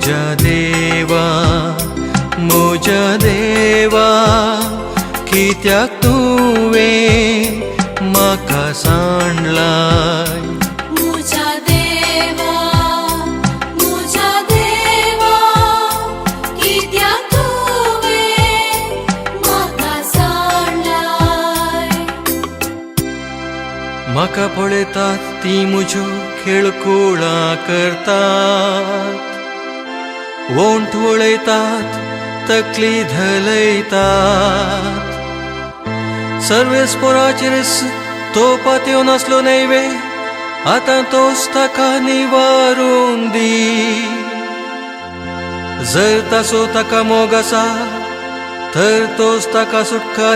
म्हज्या देवा कित्याक तुवें म्हाका सांडलाय. म्हज्या देवा कित्याक तुवें म्हाका सांडलाय. म्हाका पळयतात ती म्हज्यो खेळकुळां करतात, वोंट वळयतात तकली धलयतात. सर्वेस्पराचेरच तो पातयो नासलो नैवे, आतां तोच ताका निवारून दी. जर ताचो ताका मोग आसा तर तोच ताका सुटका